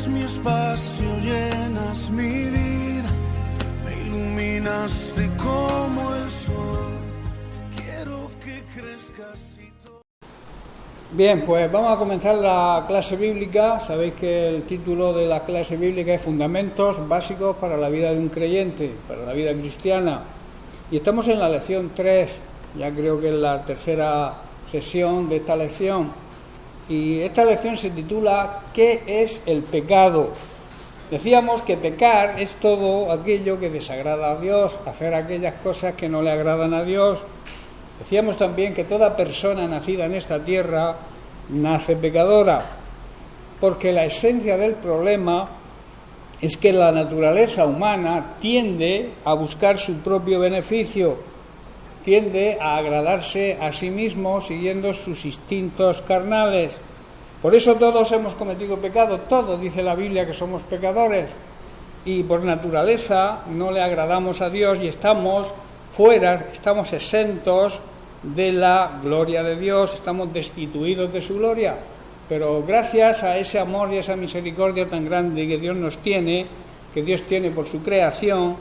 Llenas mi espacio, llenas mi vida, me iluminaste como el sol. Quiero que crezcas y todo. Bien, pues vamos a comenzar la clase bíblica. Sabéis que el título de la clase bíblica es Fundamentos básicos para la vida de un creyente, para la vida cristiana. Y estamos en la lección 3, ya creo que es la tercera sesión de esta lección. Y esta lección se titula ¿Qué es el pecado? Decíamos que pecar es todo aquello que desagrada a Dios, hacer aquellas cosas que no le agradan a Dios. Decíamos también que toda persona nacida en esta tierra nace pecadora, porque la esencia del problema es que la naturaleza humana tiende a buscar su propio beneficio, tiende a agradarse a sí mismo siguiendo sus instintos carnales. Por eso todos hemos cometido pecado, todos dice la Biblia que somos pecadores, y por naturaleza no le agradamos a Dios y estamos fuera, estamos exentos de la gloria de Dios, estamos destituidos de su gloria, pero gracias a ese amor y esa misericordia tan grande que Dios tiene por su creación,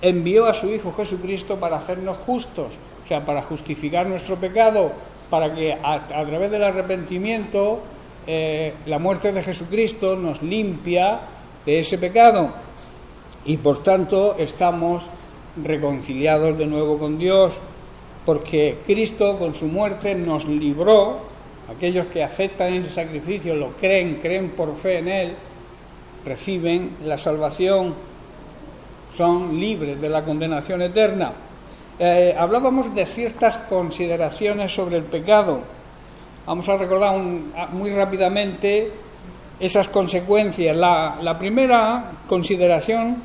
envió a su Hijo Jesucristo para hacernos justos, o sea, para justificar nuestro pecado, para que a través del arrepentimiento, la muerte de Jesucristo nos limpia de ese pecado y por tanto estamos reconciliados de nuevo con Dios, porque Cristo con su muerte nos libró. Aquellos que aceptan ese sacrificio, lo creen por fe en Él, reciben la salvación, son libres de la condenación eterna. Hablábamos de ciertas consideraciones sobre el pecado. Vamos a recordar muy rápidamente esas consecuencias. La primera consideración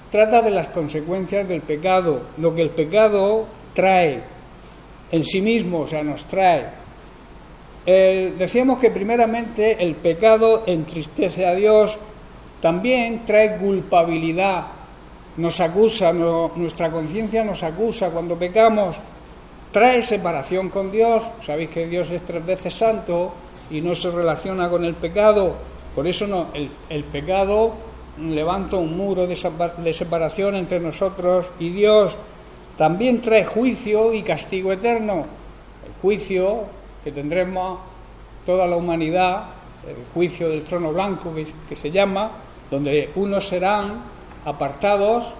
trata de las consecuencias del pecado, lo que el pecado trae en sí mismo, o sea, nos trae. Decíamos que primeramente el pecado entristece a Dios, también trae culpabilidad, nos acusa, nuestra conciencia nos acusa cuando pecamos, trae separación con Dios. Sabéis que Dios es 3 veces santo y no se relaciona con el pecado, por eso el pecado levanta un muro de separación entre nosotros y Dios. También trae juicio y castigo eterno, el juicio que tendremos toda la humanidad, el juicio del trono blanco que se llama, donde unos serán apartados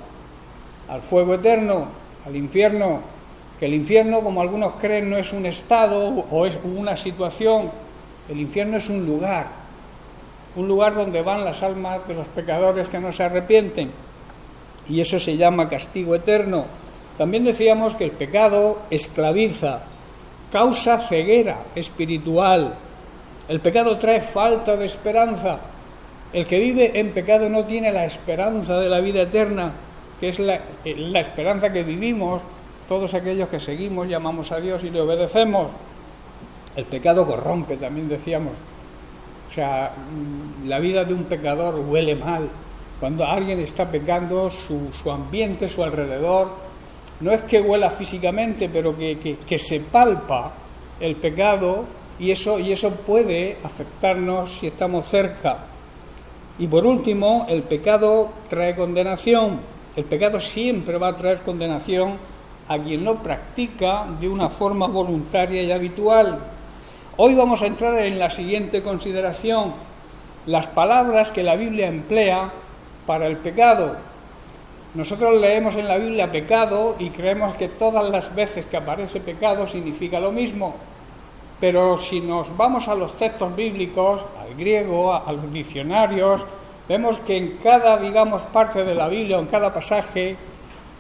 al fuego eterno, al infierno, que el infierno, como algunos creen, no es un estado o es una situación. El infierno es un lugar donde van las almas de los pecadores que no se arrepienten, y eso se llama castigo eterno. También decíamos que el pecado esclaviza, causa ceguera espiritual. El pecado trae falta de esperanza. El que vive en pecado no tiene la esperanza de la vida eterna, que es la esperanza que vivimos todos aquellos que seguimos y amamos a Dios y le obedecemos. El pecado corrompe, también decíamos. O sea, la vida de un pecador huele mal. Cuando alguien está pecando, su ambiente, su alrededor, no es que huela físicamente, pero que se palpa el pecado, y eso puede afectarnos si estamos cerca. Y por último, el pecado trae condenación. El pecado siempre va a traer condenación a quien lo practica de una forma voluntaria y habitual. Hoy vamos a entrar en la siguiente consideración: las palabras que la Biblia emplea para el pecado. Nosotros leemos en la Biblia pecado y creemos que todas las veces que aparece pecado significa lo mismo. Pero si nos vamos a los textos bíblicos, al griego, a los diccionarios, vemos que en cada, parte de la Biblia o en cada pasaje,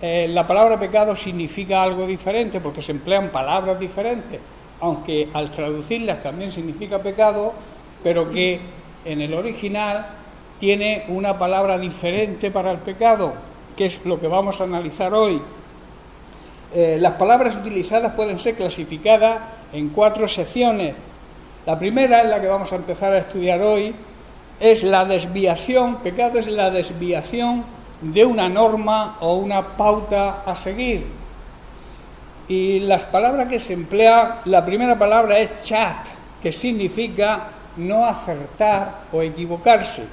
la palabra pecado significa algo diferente, porque se emplean palabras diferentes, aunque al traducirlas también significa pecado, pero que en el original tiene una palabra diferente para el pecado, que es lo que vamos a analizar hoy. Las palabras utilizadas pueden ser clasificadas en 4 secciones. La primera, en la que vamos a empezar a estudiar hoy, es la desviación. Pecado es la desviación de una norma o una pauta a seguir. Y las palabras que se emplea, la primera palabra es chat, que significa no acertar o equivocarse.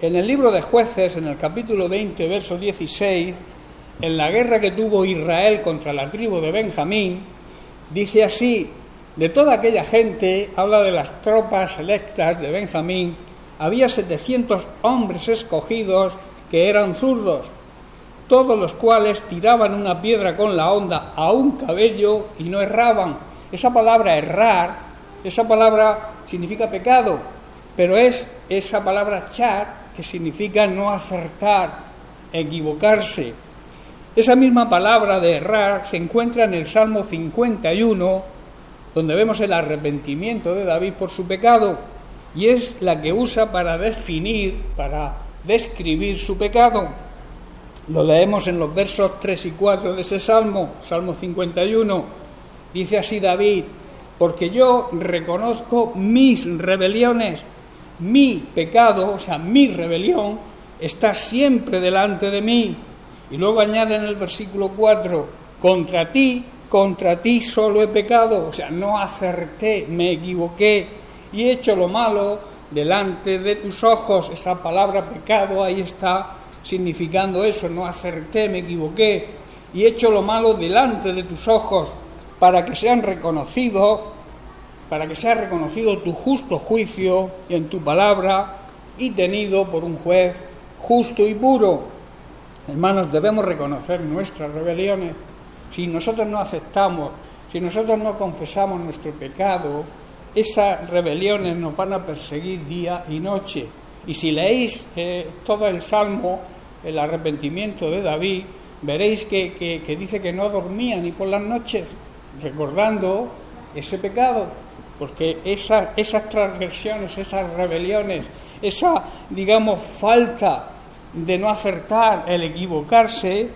En el libro de Jueces, en el capítulo 20, verso 16, en la guerra que tuvo Israel contra la tribu de Benjamín, dice así: de toda aquella gente, habla de las tropas selectas de Benjamín, había 700 hombres escogidos que eran zurdos, todos los cuales tiraban una piedra con la honda a un cabello y no erraban. Esa palabra errar, esa palabra significa pecado, pero es esa palabra char, que significa no acertar, equivocarse. Esa misma palabra de errar se encuentra en el Salmo 51, donde vemos el arrepentimiento de David por su pecado, y es la que usa para definir, para describir su pecado. Lo leemos en los versos 3 y 4 de ese Salmo 51. Dice así David: porque yo reconozco mis rebeliones, mi pecado, o sea, mi rebelión, está siempre delante de mí. Y luego añade en el versículo 4, contra ti solo he pecado, o sea, no acerté, me equivoqué y he hecho lo malo delante de tus ojos. Esa palabra pecado ahí está significando eso, no acerté, me equivoqué y he hecho lo malo delante de tus ojos, para que sea reconocido tu justo juicio en tu palabra y tenido por un juez justo y puro. Hermanos, debemos reconocer nuestras rebeliones. Si nosotros no aceptamos, si nosotros no confesamos nuestro pecado, esas rebeliones nos van a perseguir día y noche. Y si leéis todo el Salmo, el arrepentimiento de David, veréis que dice que no dormía ni por las noches, recordando ese pecado, porque esas transgresiones, esas rebeliones, esa, falta de no acertar, el equivocarse,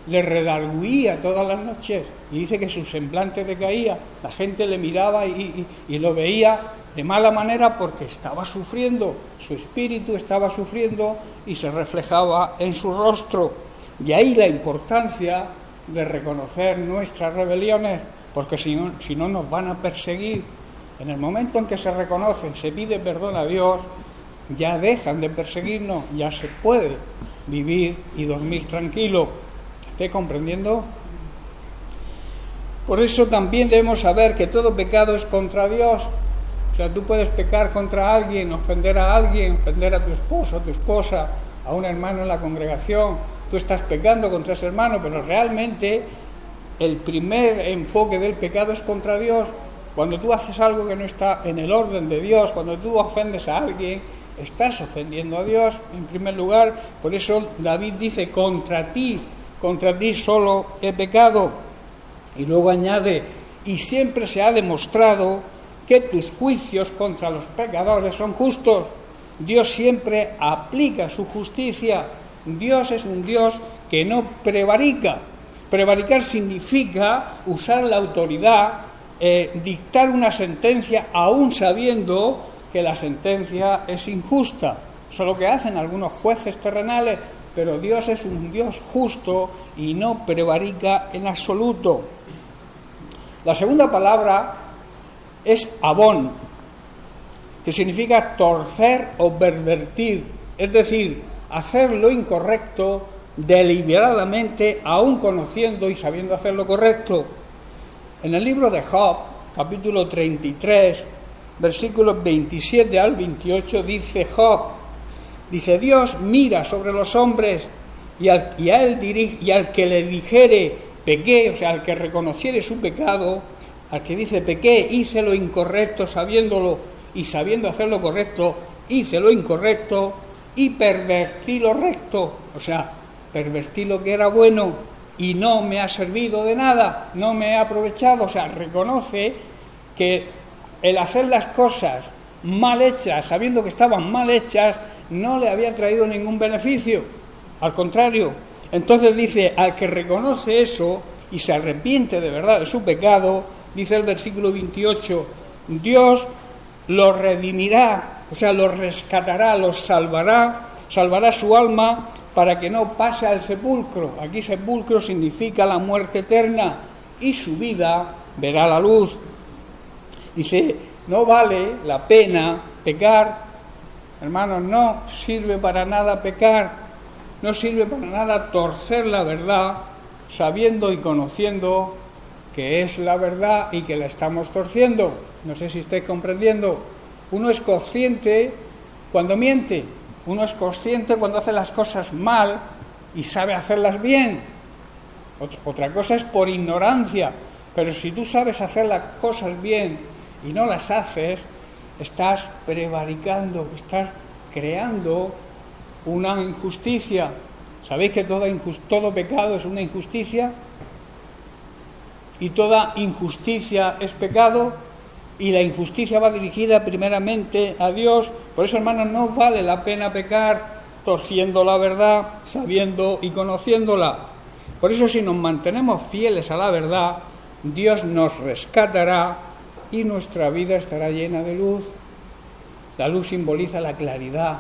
le redarguía todas las noches, y dice que su semblante decaía, la gente le miraba y lo veía de mala manera porque estaba sufriendo, su espíritu estaba sufriendo y se reflejaba en su rostro. Y ahí la importancia de reconocer nuestras rebeliones, porque si no nos van a perseguir. En el momento en que se reconocen, se pide perdón a Dios, ya dejan de perseguirnos, ya se puede vivir y dormir tranquilo. ¿Estáis comprendiendo? Por eso también debemos saber que todo pecado es contra Dios. O sea, tú puedes pecar contra alguien, ofender a alguien, ofender a tu esposo, a tu esposa, a un hermano en la congregación. Tú estás pecando contra ese hermano, pero realmente el primer enfoque del pecado es contra Dios. Cuando tú haces algo que no está en el orden de Dios, cuando tú ofendes a alguien, estás ofendiendo a Dios en primer lugar. Por eso David dice: contra ti solo he pecado. Y luego añade: y siempre se ha demostrado que tus juicios contra los pecadores son justos. Dios siempre aplica su justicia. Dios es un Dios que no prevarica. Prevaricar significa usar la autoridad, dictar una sentencia aún sabiendo que la sentencia es injusta. Eso es lo que hacen algunos jueces terrenales, pero Dios es un Dios justo y no prevarica en absoluto. La segunda palabra es abón, que significa torcer o pervertir, es decir, hacer lo incorrecto deliberadamente, aún conociendo y sabiendo hacer lo correcto. En el libro de Job, capítulo 33, versículos 27 al 28, dice Job, Dios mira sobre los hombres y al que le dijere pequé, o sea, al que reconociere su pecado, al que dice pequé, hice lo incorrecto sabiéndolo y sabiendo hacer lo correcto, hice lo incorrecto y pervertí lo recto, o sea, pervertí lo que era bueno y no me ha servido de nada, no me he aprovechado. O sea, reconoce que el hacer las cosas mal hechas, sabiendo que estaban mal hechas, no le había traído ningún beneficio, al contrario. Entonces dice, al que reconoce eso y se arrepiente de verdad de su pecado, dice el versículo 28, Dios lo redimirá, o sea, lo rescatará, lo salvará su alma para que no pase al sepulcro. Aquí sepulcro significa la muerte eterna, y su vida verá la luz. Dice, no vale la pena pecar Hermanos, no sirve para nada pecar, no sirve para nada torcer la verdad, sabiendo y conociendo que es la verdad y que la estamos torciendo. No sé si estáis comprendiendo. Uno es consciente cuando miente, uno es consciente cuando hace las cosas mal y sabe hacerlas bien. Otra cosa es por ignorancia, pero si tú sabes hacer las cosas bien y no las haces, estás prevaricando, estás creando una injusticia. ¿Sabéis que todo pecado es una injusticia? Y toda injusticia es pecado, y la injusticia va dirigida primeramente a Dios. Por eso, hermanos, no vale la pena pecar torciendo la verdad, sabiendo y conociéndola. Por eso, si nos mantenemos fieles a la verdad, Dios nos rescatará y nuestra vida estará llena de luz. La luz simboliza la claridad,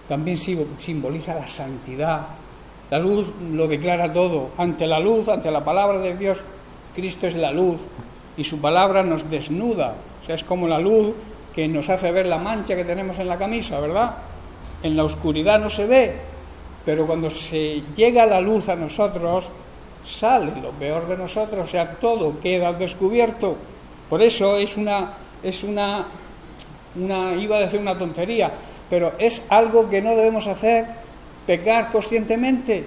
también simboliza la santidad. La luz lo declara todo. Ante la luz, ante la palabra de Dios, Cristo es la luz y su palabra nos desnuda. O sea, es como la luz que nos hace ver la mancha que tenemos en la camisa, ¿verdad? En la oscuridad no se ve, pero cuando se llega la luz a nosotros, sale lo peor de nosotros, o sea, todo queda al descubierto. Por eso iba a decir una tontería, pero es algo que no debemos hacer, pecar conscientemente,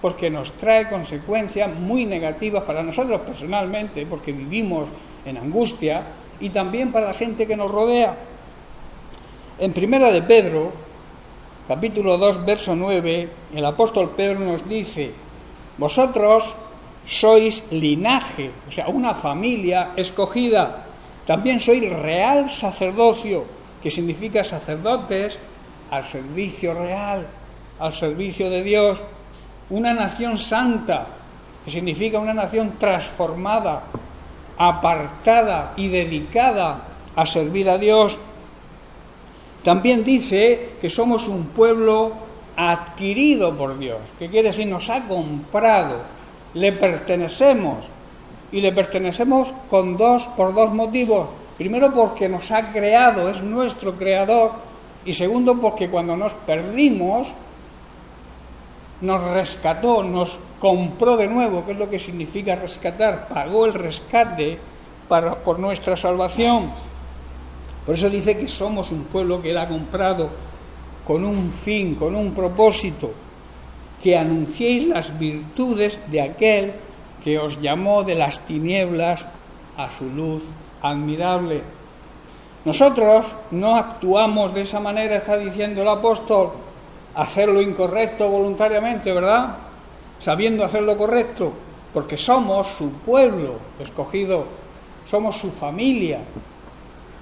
porque nos trae consecuencias muy negativas para nosotros personalmente, porque vivimos en angustia, y también para la gente que nos rodea. En Primera de Pedro, capítulo 2, verso 9, el apóstol Pedro nos dice: vosotros sois linaje, o sea, una familia escogida, también sois real sacerdocio, que significa sacerdotes al servicio real, al servicio de Dios, una nación santa, que significa una nación transformada, apartada y dedicada a servir a Dios. También dice que somos un pueblo adquirido por Dios, que quiere decir nos ha comprado, le pertenecemos, y le pertenecemos por dos motivos. Primero, porque nos ha creado, es nuestro creador, y segundo, porque cuando nos perdimos nos rescató, nos compró de nuevo, que es lo que significa rescatar, pagó el rescate por nuestra salvación. Por eso dice que somos un pueblo que Él ha comprado con un fin, con un propósito, que anunciéis las virtudes de aquel que os llamó de las tinieblas a su luz admirable. Nosotros no actuamos de esa manera, está diciendo el apóstol, hacer lo incorrecto voluntariamente, ¿verdad? Sabiendo hacer lo correcto, porque somos su pueblo escogido, somos su familia,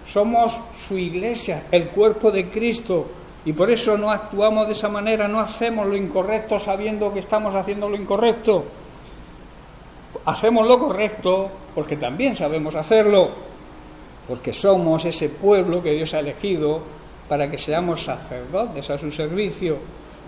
somos su iglesia, el cuerpo de Cristo, y por eso no actuamos de esa manera, no hacemos lo incorrecto sabiendo que estamos haciendo lo incorrecto. Hacemos lo correcto porque también sabemos hacerlo, porque somos ese pueblo que Dios ha elegido para que seamos sacerdotes a su servicio,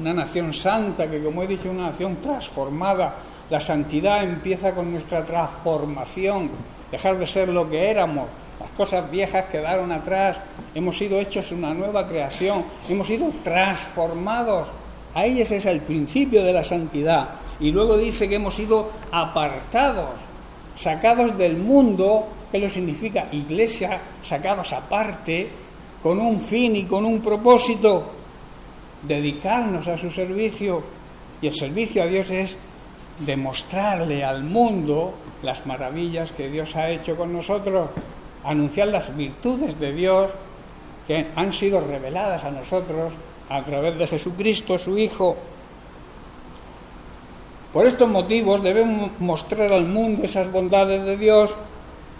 una nación santa que, como he dicho, una nación transformada. La santidad empieza con nuestra transformación, dejar de ser lo que éramos. Las cosas viejas quedaron atrás, hemos sido hechos una nueva creación, hemos sido transformados. Ahí ese es el principio de la santidad. Y luego dice que hemos sido apartados, sacados del mundo, que lo significa iglesia, sacados aparte, con un fin y con un propósito, dedicarnos a su servicio. Y el servicio a Dios es demostrarle al mundo las maravillas que Dios ha hecho con nosotros, anunciar las virtudes de Dios que han sido reveladas a nosotros a través de Jesucristo, su Hijo. Por estos motivos debemos mostrar al mundo esas bondades de Dios,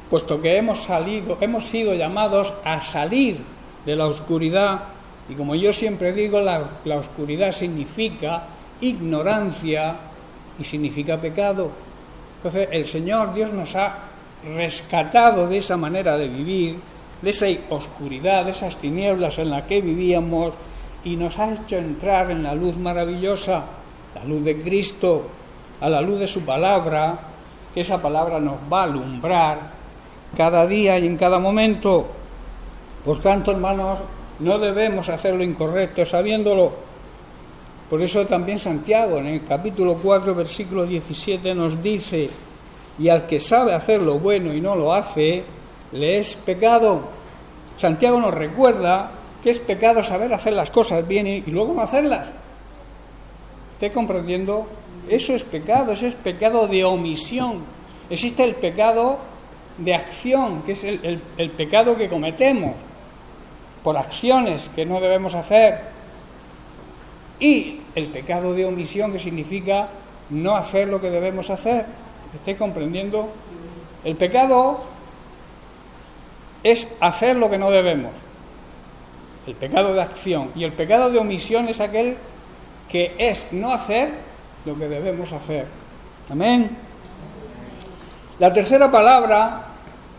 puesto que hemos sido llamados a salir de la oscuridad, y como yo siempre digo, la oscuridad significa ignorancia y significa pecado. Entonces el Señor Dios nos ha rescatado de esa manera de vivir, de esa oscuridad, de esas tinieblas en las que vivíamos, y nos ha hecho entrar en la luz maravillosa, la luz de Cristo, a la luz de su palabra, que esa palabra nos va a alumbrar cada día y en cada momento. Por tanto, hermanos, no debemos hacer lo incorrecto sabiéndolo. Por eso también Santiago, en el capítulo 4, versículo 17, nos dice: y al que sabe hacer lo bueno y no lo hace, le es pecado. Santiago nos recuerda que es pecado saber hacer las cosas bien y luego no hacerlas. ¿Estáis comprendiendo? Eso es pecado de omisión. Existe el pecado de acción, que es el pecado que cometemos por acciones que no debemos hacer, y el pecado de omisión, que significa no hacer lo que debemos hacer. ¿Estáis comprendiendo? El pecado es hacer lo que no debemos, el pecado de acción, y el pecado de omisión es aquel que es no hacer lo que debemos hacer. Amén. La tercera palabra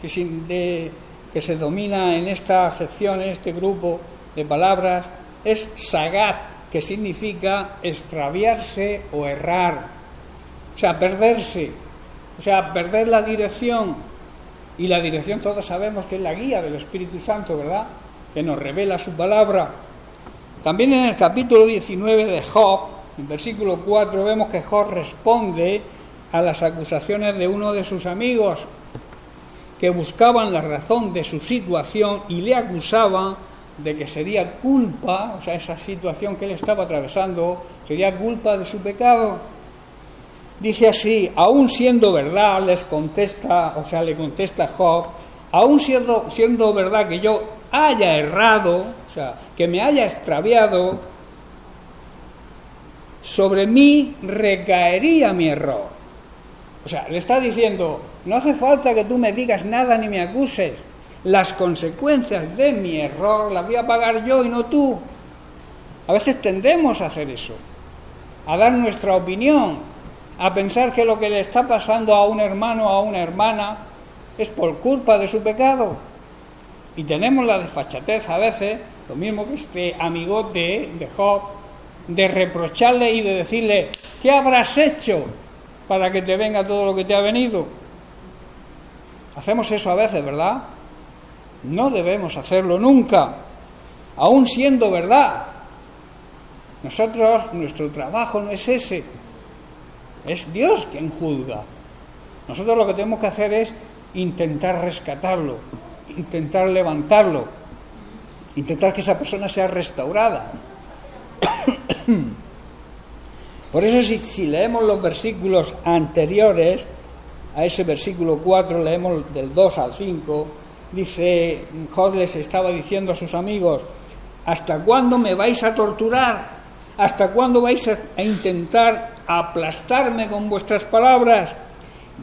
que se domina en esta sección, en este grupo de palabras, es sagat, que significa extraviarse o errar, o sea, perderse, o sea, perder la dirección. Y la dirección todos sabemos que es la guía del Espíritu Santo, ¿verdad?, que nos revela su palabra. También en el capítulo 19 de Job, en versículo 4, vemos que Job responde a las acusaciones de uno de sus amigos que buscaban la razón de su situación y le acusaban de que sería culpa, o sea, esa situación que él estaba atravesando sería culpa de su pecado. Dice así: aún siendo verdad, le contesta Job, aún siendo verdad que yo haya errado, o sea, que me haya extraviado, sobre mí recaería mi error. O sea, le está diciendo: no hace falta que tú me digas nada ni me acuses, las consecuencias de mi error las voy a pagar yo y no tú. A veces tendemos a hacer eso, a dar nuestra opinión, a pensar que lo que le está pasando a un hermano o a una hermana es por culpa de su pecado. Y tenemos la desfachatez a veces, lo mismo que este amigote de Job, de reprocharle y de decirle: ¿qué habrás hecho para que te venga todo lo que te ha venido? Hacemos eso a veces, ¿verdad? No debemos hacerlo nunca, aún siendo verdad. Nuestro trabajo no es ese, es Dios quien juzga. Nosotros lo que tenemos que hacer es intentar rescatarlo, intentar levantarlo, intentar que esa persona sea restaurada. Por eso si leemos los versículos anteriores a ese versículo 4, leemos del 2 al 5, dice, Job les estaba diciendo a sus amigos: ¿hasta cuándo me vais a torturar? ¿Hasta cuándo vais a intentar aplastarme con vuestras palabras?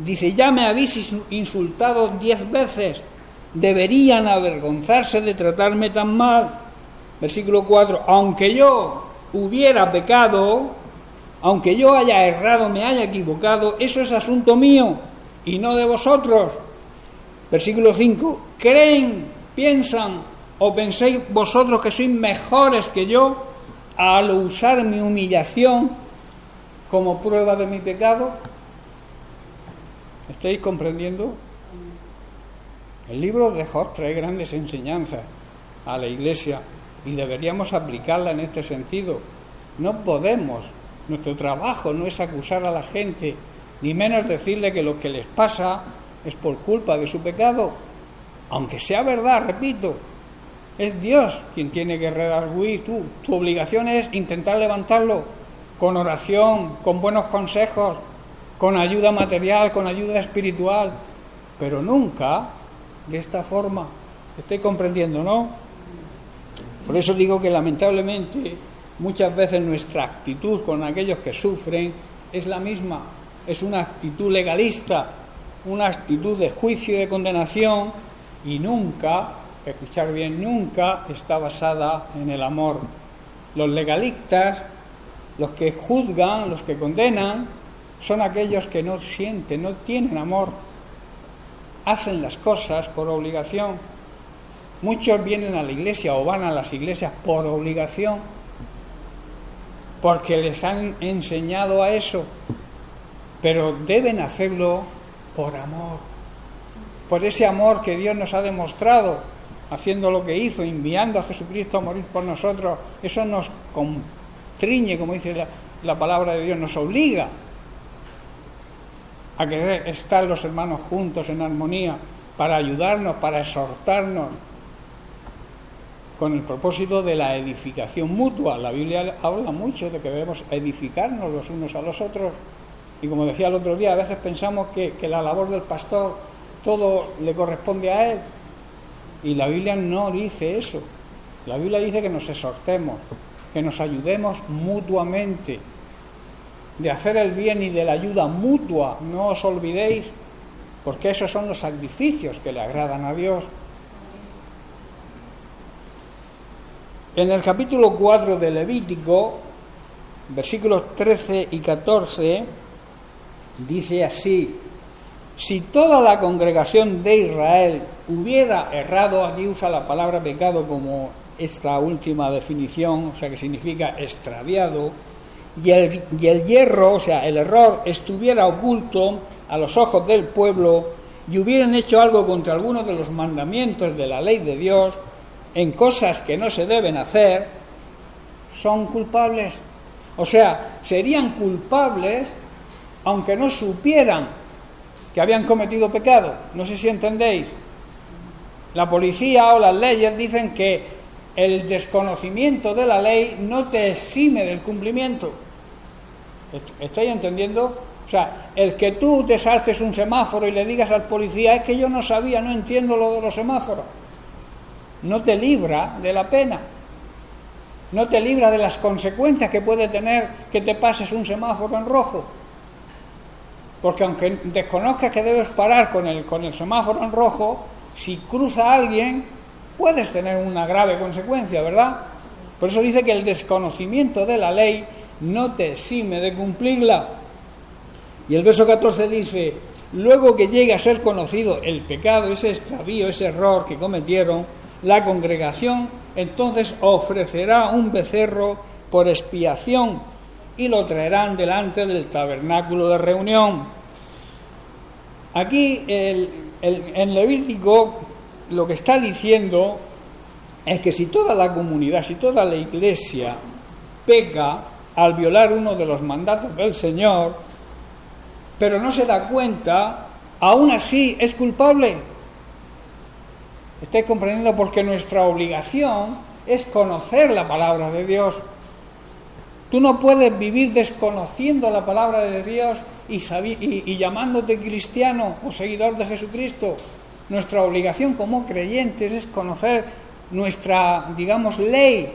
Dice: ya me habéis insultado 10 veces, deberían avergonzarse de tratarme tan mal. Versículo 4, aunque yo hubiera pecado, aunque yo haya errado, me haya equivocado, eso es asunto mío y no de vosotros. Versículo 5, ¿creen, piensan o pensáis vosotros que sois mejores que yo al usar mi humillación como prueba de mi pecado? ¿Estáis comprendiendo? El libro de Job trae grandes enseñanzas a la Iglesia y deberíamos aplicarla en este sentido. No podemos, nuestro trabajo no es acusar a la gente, ni menos decirle que lo que les pasa es por culpa de su pecado, aunque sea verdad, repito. Es Dios quien tiene que redarguir. Tu obligación es intentar levantarlo con oración, con buenos consejos, con ayuda material, con ayuda espiritual, pero nunca de esta forma. ¿Estoy comprendiendo, no? Por eso digo que lamentablemente muchas veces nuestra actitud con aquellos que sufren es la misma, es una actitud legalista, una actitud de juicio y de condenación, y nunca, escuchar bien, nunca está basada en el amor. Los legalistas, los que juzgan, los que condenan, son aquellos que no sienten, no tienen amor, hacen las cosas por obligación. Muchos vienen a la iglesia o van a las iglesias por obligación, porque les han enseñado a eso, pero deben hacerlo por amor, por ese amor que Dios nos ha demostrado haciendo lo que hizo, enviando a Jesucristo a morir por nosotros, eso nos constriñe, como dice la palabra de Dios, nos obliga a querer estar los hermanos juntos en armonía, para ayudarnos, para exhortarnos, con el propósito de la edificación mutua. La Biblia habla mucho de que debemos edificarnos los unos a los otros, y como decía el otro día, a veces pensamos que la labor del pastor todo le corresponde a él, y la Biblia no dice eso. La Biblia dice que nos exhortemos, que nos ayudemos mutuamente, de hacer el bien y de la ayuda mutua. No os olvidéis, porque esos son los sacrificios que le agradan a Dios. En el capítulo 4 de Levítico, versículos 13 y 14, dice así: si toda la congregación de Israel hubiera errado, aquí usa la palabra pecado como esta última definición, o sea que significa extraviado, y el yerro, o sea el error, estuviera oculto a los ojos del pueblo, y hubieran hecho algo contra algunos de los mandamientos de la ley de Dios, en cosas que no se deben hacer, son culpables. O sea, serían culpables aunque no supieran que habían cometido pecado. No sé si entendéis. La policía o las leyes dicen que el desconocimiento de la ley no te exime del cumplimiento. ¿Estáis entendiendo? O sea, el que tú te salces un semáforo y le digas al policía: es que yo no sabía, no entiendo lo de los semáforos, no te libra de la pena, no te libra de las consecuencias que puede tener que te pases un semáforo en rojo. Porque aunque desconozcas que debes parar con el semáforo en rojo, si cruza alguien puedes tener una grave consecuencia, ¿verdad? Por eso dice que el desconocimiento de la ley no te exime de cumplirla. Y el verso 14 dice: luego que llegue a ser conocido el pecado, ese extravío, ese error que cometieron, la congregación entonces ofrecerá un becerro por expiación y lo traerán delante del tabernáculo de reunión. Aquí en Levítico lo que está diciendo es que si toda la comunidad, si toda la iglesia peca al violar uno de los mandatos del Señor, pero no se da cuenta, aún así es culpable. ¿Estáis comprendiendo? Porque nuestra obligación es conocer la palabra de Dios. Tú no puedes vivir desconociendo la palabra de Dios y llamándote cristiano o seguidor de Jesucristo. Nuestra obligación como creyentes es conocer nuestra, ley,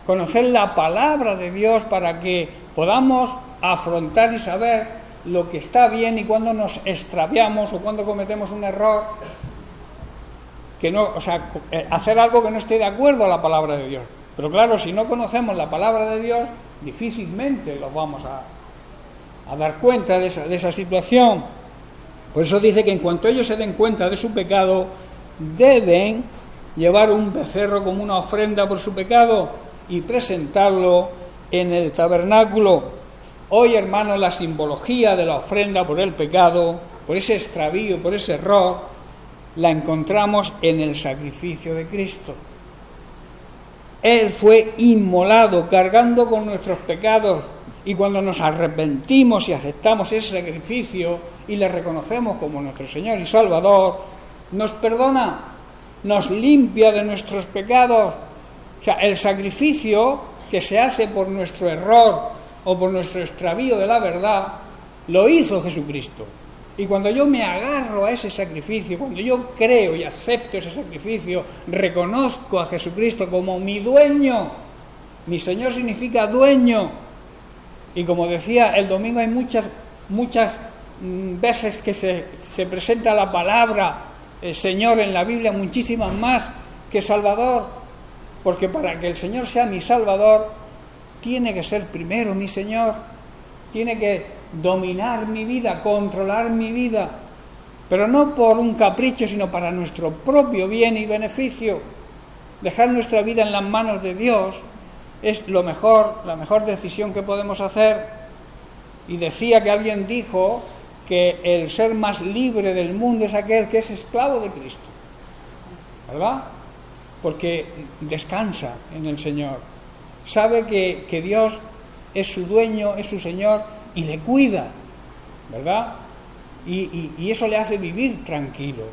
conocer la palabra de Dios para que podamos afrontar y saber lo que está bien y cuando nos extraviamos o cuando cometemos un error, hacer algo que no esté de acuerdo a la palabra de Dios. Pero claro, si no conocemos la palabra de Dios, difícilmente lo vamos a dar cuenta de esa situación. Por eso dice que en cuanto ellos se den cuenta de su pecado, deben llevar un becerro como una ofrenda por su pecado y presentarlo en el tabernáculo. Hoy, hermanos, la simbología de la ofrenda por el pecado, por ese extravío, por ese error, la encontramos en el sacrificio de Cristo. Él fue inmolado cargando con nuestros pecados, y cuando nos arrepentimos y aceptamos ese sacrificio y le reconocemos como nuestro Señor y Salvador, nos perdona, nos limpia de nuestros pecados. O sea, el sacrificio que se hace por nuestro error o por nuestro extravío de la verdad, lo hizo Jesucristo. Y cuando yo me agarro a ese sacrificio, cuando yo creo y acepto ese sacrificio, reconozco a Jesucristo como mi dueño. Mi Señor significa dueño. Y como decía el domingo, hay muchas veces que se presenta la palabra Señor en la Biblia, muchísimas más que Salvador. Porque para que el Señor sea mi Salvador, tiene que ser primero mi Señor. Tiene que dominar mi vida, controlar mi vida, pero no por un capricho, sino para nuestro propio bien y beneficio. Dejar nuestra vida en las manos de Dios es la mejor decisión que podemos hacer. Y decía que alguien dijo que el ser más libre del mundo es aquel que es esclavo de Cristo. ¿verdad? Porque descansa en el Señor. Sabe que Dios es su dueño, es su Señor y le cuida, ¿verdad? Y eso le hace vivir tranquilo,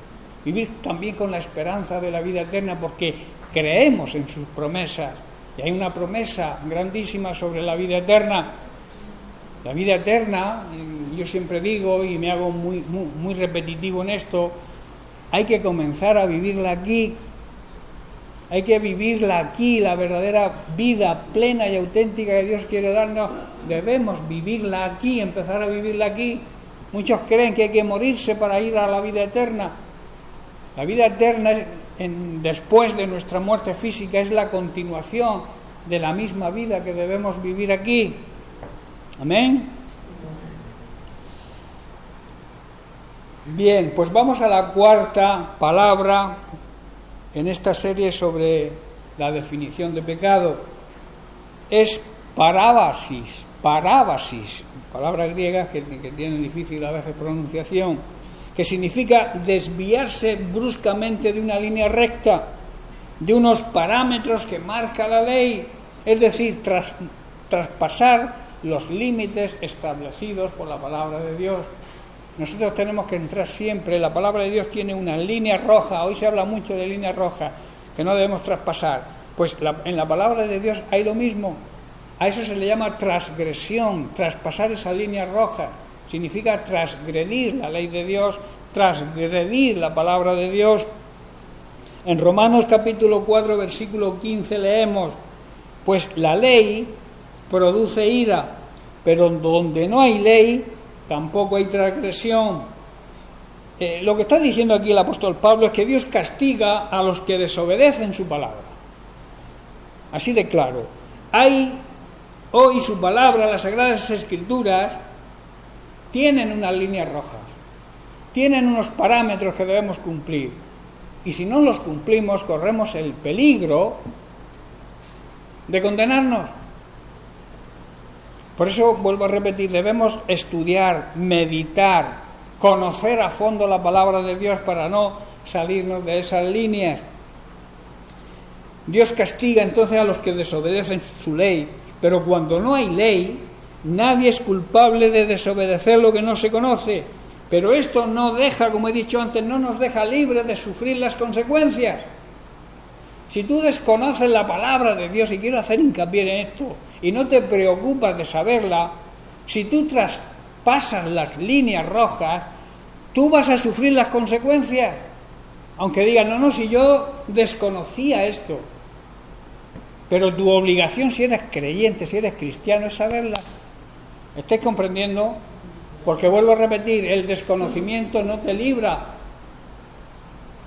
vivir también con la esperanza de la vida eterna, porque creemos en sus promesas. Y hay una promesa grandísima sobre la vida eterna. La vida eterna, yo siempre digo, y me hago muy repetitivo en esto, hay que comenzar a vivirla aquí. Hay que vivirla aquí, la verdadera vida plena y auténtica que Dios quiere darnos. Debemos vivirla aquí, empezar a vivirla aquí. Muchos creen que hay que morirse para ir a la vida eterna. La vida eterna, después de nuestra muerte física, es la continuación de la misma vida que debemos vivir aquí. Amén. Bien, pues vamos a la cuarta palabra en esta serie sobre la definición de pecado. Es parábasis, palabra griega que tiene difícil a veces pronunciación, que significa desviarse bruscamente de una línea recta, de unos parámetros que marca la ley, es decir, traspasar los límites establecidos por la palabra de Dios. Nosotros tenemos que entrar siempre, la palabra de Dios tiene una línea roja, hoy se habla mucho de línea roja, que no debemos traspasar. Pues en la palabra de Dios hay lo mismo, a eso se le llama transgresión, traspasar esa línea roja, significa transgredir la ley de Dios, transgredir la palabra de Dios. En Romanos capítulo 4, versículo 15 leemos, pues la ley produce ira, pero donde no hay ley, tampoco hay transgresión. Lo que está diciendo aquí el apóstol Pablo es que Dios castiga a los que desobedecen su palabra. Así de claro. Hay hoy su palabra, las Sagradas Escrituras, tienen unas líneas rojas, tienen unos parámetros que debemos cumplir. Y si no los cumplimos, corremos el peligro de condenarnos. Por eso, vuelvo a repetir, debemos estudiar, meditar, conocer a fondo la palabra de Dios para no salirnos de esas líneas. Dios castiga entonces a los que desobedecen su ley, pero cuando no hay ley, nadie es culpable de desobedecer lo que no se conoce. Pero esto no deja, como he dicho antes, no nos deja libres de sufrir las consecuencias. Si tú desconoces la palabra de Dios, y quiero hacer hincapié en esto, y no te preocupas de saberla, si tú traspasas las líneas rojas, tú vas a sufrir las consecuencias. Aunque digan, no, si yo desconocía esto. Pero tu obligación, si eres creyente, si eres cristiano, es saberla. ¿Estáis comprendiendo? Porque vuelvo a repetir, el desconocimiento no te libra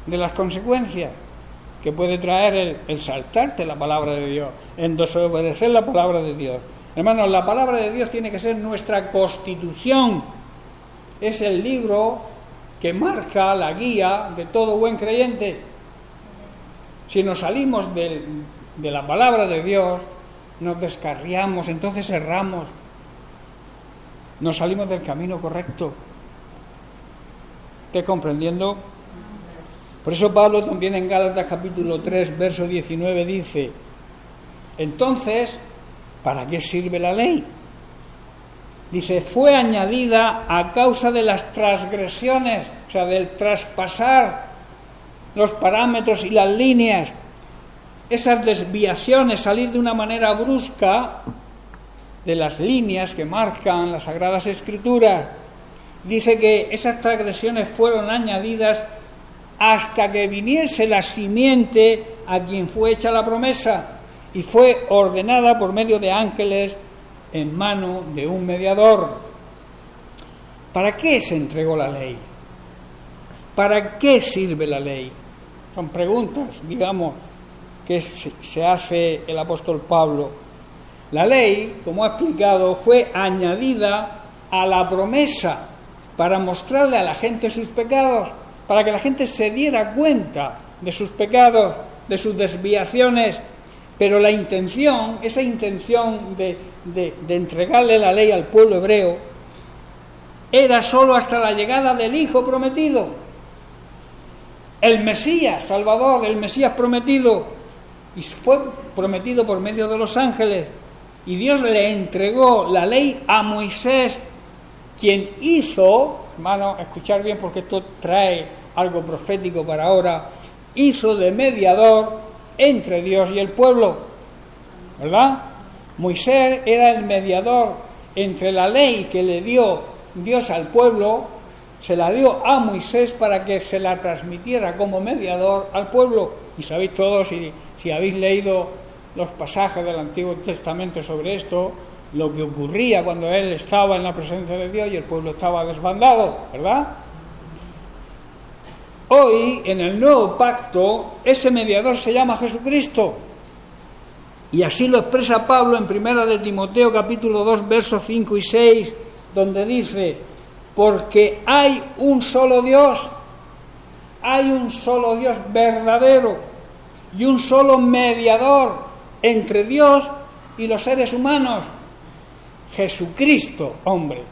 de las consecuencias que puede traer el saltarte la palabra de Dios, en desobedecer la palabra de Dios. Hermanos, la palabra de Dios tiene que ser nuestra constitución. Es el libro que marca la guía de todo buen creyente. Si nos salimos de la palabra de Dios, nos descarriamos, entonces erramos. Nos salimos del camino correcto. ¿Estás comprendiendo? Por eso Pablo también en Gálatas capítulo 3, verso 19 dice, entonces, ¿para qué sirve la ley? Dice, fue añadida a causa de las transgresiones, o sea, del traspasar los parámetros y las líneas, esas desviaciones, salir de una manera brusca de las líneas que marcan las Sagradas Escrituras. Dice que esas transgresiones fueron añadidas hasta que viniese la simiente a quien fue hecha la promesa y fue ordenada por medio de ángeles en mano de un mediador. ¿Para qué se entregó la ley? ¿Para qué sirve la ley? Son preguntas, digamos, que se hace el apóstol Pablo. La ley, como ha explicado, fue añadida a la promesa para mostrarle a la gente sus pecados, para que la gente se diera cuenta de sus pecados, de sus desviaciones. Pero la intención, esa intención de entregarle la ley al pueblo hebreo, era solo hasta la llegada del Hijo prometido. el Mesías Salvador, el Mesías prometido, y fue prometido por medio de los ángeles, y Dios le entregó la ley a Moisés, quien hizo, hermano, escuchar bien porque esto trae algo profético para ahora, hizo de mediador entre Dios y el pueblo, ¿verdad? Moisés era el mediador entre la ley que le dio Dios al pueblo, se la dio a Moisés para que se la transmitiera como mediador al pueblo. Y sabéis todos, si habéis leído los pasajes del Antiguo Testamento sobre esto, lo que ocurría cuando él estaba en la presencia de Dios y el pueblo estaba desbandado, ¿verdad? Hoy, en el nuevo pacto, ese mediador se llama Jesucristo. Y así lo expresa Pablo en 1 de Timoteo capítulo 2, versos 5 y 6, donde dice: porque hay un solo Dios verdadero y un solo mediador entre Dios y los seres humanos, Jesucristo, hombre.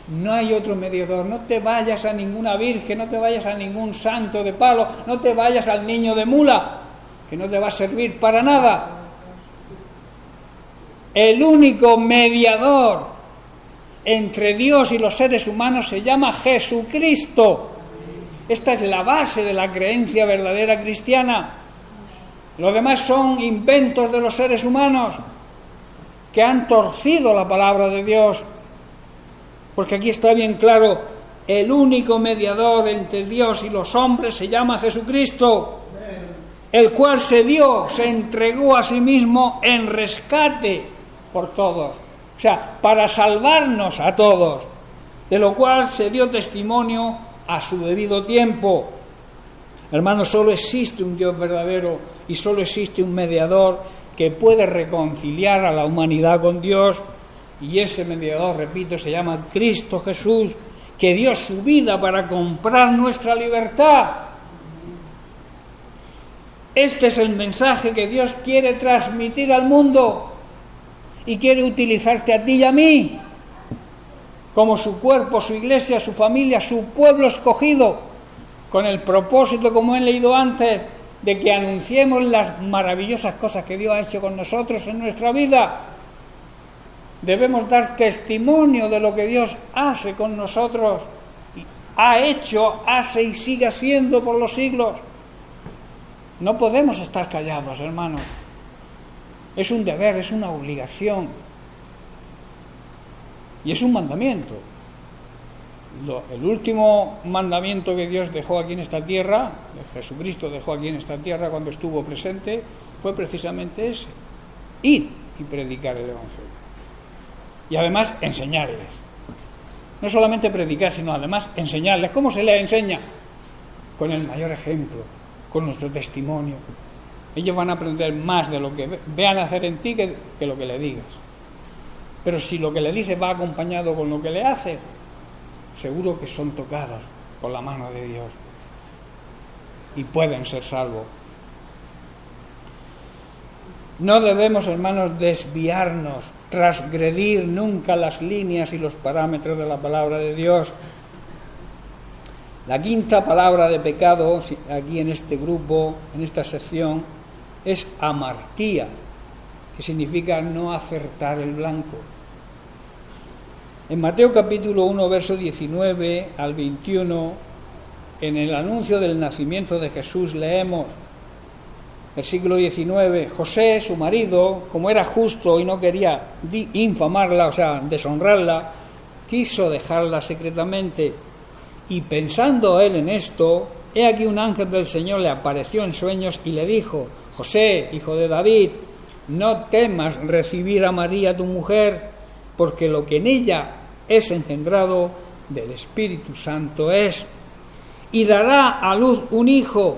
No hay otro mediador. No te vayas a ninguna virgen, no te vayas a ningún santo de palo, no te vayas al niño de mula, que no te va a servir para nada. El único mediador entre Dios y los seres humanos se llama Jesucristo. Esta es la base de la creencia verdadera cristiana. Lo demás son inventos de los seres humanos que han torcido la palabra de Dios. Porque aquí está bien claro, el único mediador entre Dios y los hombres se llama Jesucristo, el cual se entregó a sí mismo en rescate por todos. O sea, para salvarnos a todos, de lo cual se dio testimonio a su debido tiempo. Hermanos, solo existe un Dios verdadero y solo existe un mediador que puede reconciliar a la humanidad con Dios, y ese mediador, repito, se llama Cristo Jesús, que dio su vida para comprar nuestra libertad. Este es el mensaje que Dios quiere transmitir al mundo y quiere utilizarte a ti y a mí como su cuerpo, su iglesia, su familia, su pueblo escogido, con el propósito, como he leído antes, de que anunciemos las maravillosas cosas que Dios ha hecho con nosotros en nuestra vida. Debemos dar testimonio de lo que Dios hace con nosotros, ha hecho, hace y sigue haciendo por los siglos. No podemos estar callados, hermanos. Es un deber, es una obligación. Y es un mandamiento. El último mandamiento que Dios dejó aquí en esta tierra, Jesucristo dejó aquí en esta tierra cuando estuvo presente, fue precisamente ese: ir y predicar el Evangelio. Y además enseñarles. No solamente predicar, sino además enseñarles. ¿Cómo se les enseña? Con el mayor ejemplo, con nuestro testimonio. Ellos van a aprender más de lo que vean hacer en ti que lo que le digas. Pero si lo que le dices va acompañado con lo que le haces, seguro que son tocados por la mano de Dios y pueden ser salvos. No debemos, hermanos, desviarnos, transgredir nunca las líneas y los parámetros de la palabra de Dios. La quinta palabra de pecado, aquí en este grupo, en esta sección, es amartía, que significa no acertar el blanco. En Mateo capítulo 1, verso 19 al 21, en el anuncio del nacimiento de Jesús, leemos, versículo 19: José, su marido, como era justo y no quería infamarla, o sea, deshonrarla, quiso dejarla secretamente. Y pensando él en esto, he aquí un ángel del Señor le apareció en sueños y le dijo: José, hijo de David, no temas recibir a María tu mujer, porque lo que en ella es engendrado del Espíritu Santo es, y dará a luz un hijo,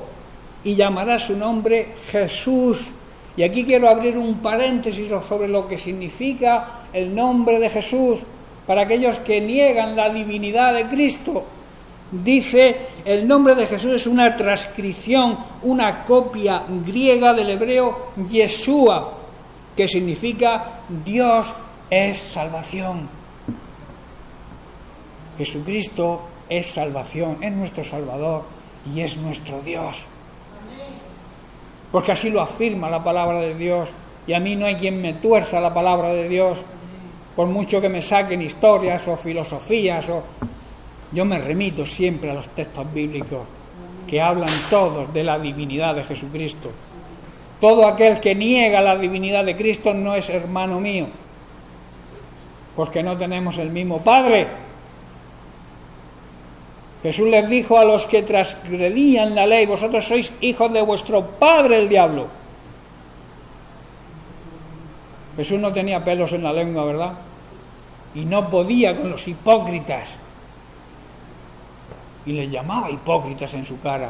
y llamará su nombre Jesús. Y aquí quiero abrir un paréntesis sobre lo que significa el nombre de Jesús para aquellos que niegan la divinidad de Cristo. Dice, el nombre de Jesús es una transcripción, una copia griega del hebreo Yeshua, que significa Dios es salvación. Jesucristo es salvación, es nuestro Salvador. y es nuestro Dios. Porque así lo afirma la palabra de Dios, y a mí no hay quien me tuerza la palabra de Dios, por mucho que me saquen historias o filosofías, yo me remito siempre a los textos bíblicos que hablan todos de la divinidad de Jesucristo. Todo aquel que niega la divinidad de Cristo no es hermano mío, porque no tenemos el mismo Padre. Jesús les dijo a los que transgredían la ley: vosotros sois hijos de vuestro padre el diablo. Jesús no tenía pelos en la lengua, ¿verdad? Y no podía con los hipócritas. Y les llamaba hipócritas en su cara.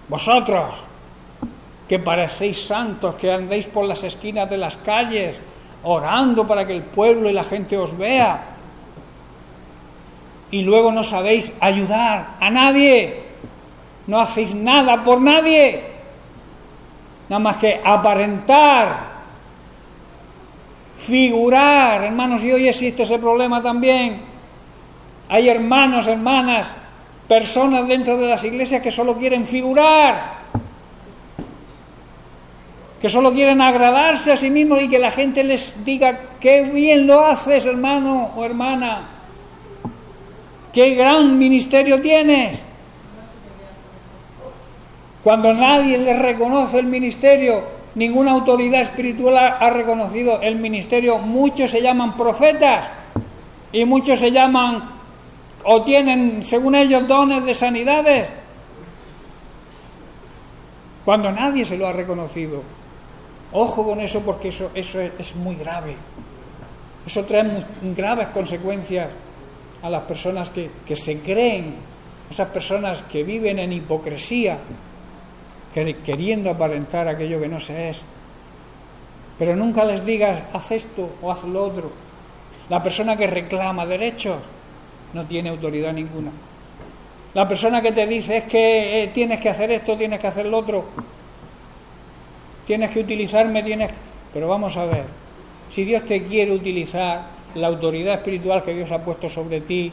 Vosotros, que parecéis santos, que andéis por las esquinas de las calles, orando para que el pueblo y la gente os vea, y luego no sabéis ayudar a nadie, no hacéis nada por nadie, nada más que aparentar, figurar. Hermanos, y hoy existe ese problema también. Hay hermanos, hermanas, personas dentro de las iglesias que solo quieren figurar, que solo quieren agradarse a sí mismos y que la gente les diga: qué bien lo haces, hermano o hermana, qué gran ministerio tienes. Cuando nadie les reconoce el ministerio, ninguna autoridad espiritual ha reconocido el ministerio. Muchos se llaman profetas y muchos se llaman o tienen, según ellos, dones de sanidades, cuando nadie se lo ha reconocido. Ojo con eso, porque eso es muy grave. Eso trae graves consecuencias a las personas que se creen, esas personas que viven en hipocresía, queriendo aparentar aquello que no se es. Pero nunca les digas: haz esto o haz lo otro. La persona que reclama derechos no tiene autoridad ninguna. La persona que te dice: es que tienes que hacer esto, tienes que hacer lo otro, tienes que utilizarme, Pero vamos a ver, si Dios te quiere utilizar, la autoridad espiritual que Dios ha puesto sobre ti,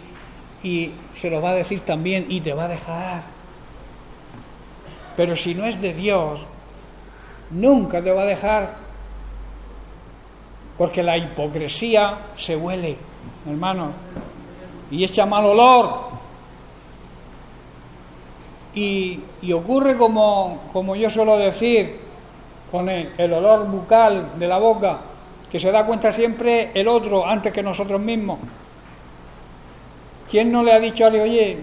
y se lo va a decir también, y te va a dejar. Pero si no es de Dios, nunca te va a dejar, porque la hipocresía se huele, hermanos, y echa mal olor. Y ocurre como yo suelo decir, con el olor bucal de la boca, que se da cuenta siempre el otro antes que nosotros mismos. ¿Quién no le ha dicho a alguien: oye,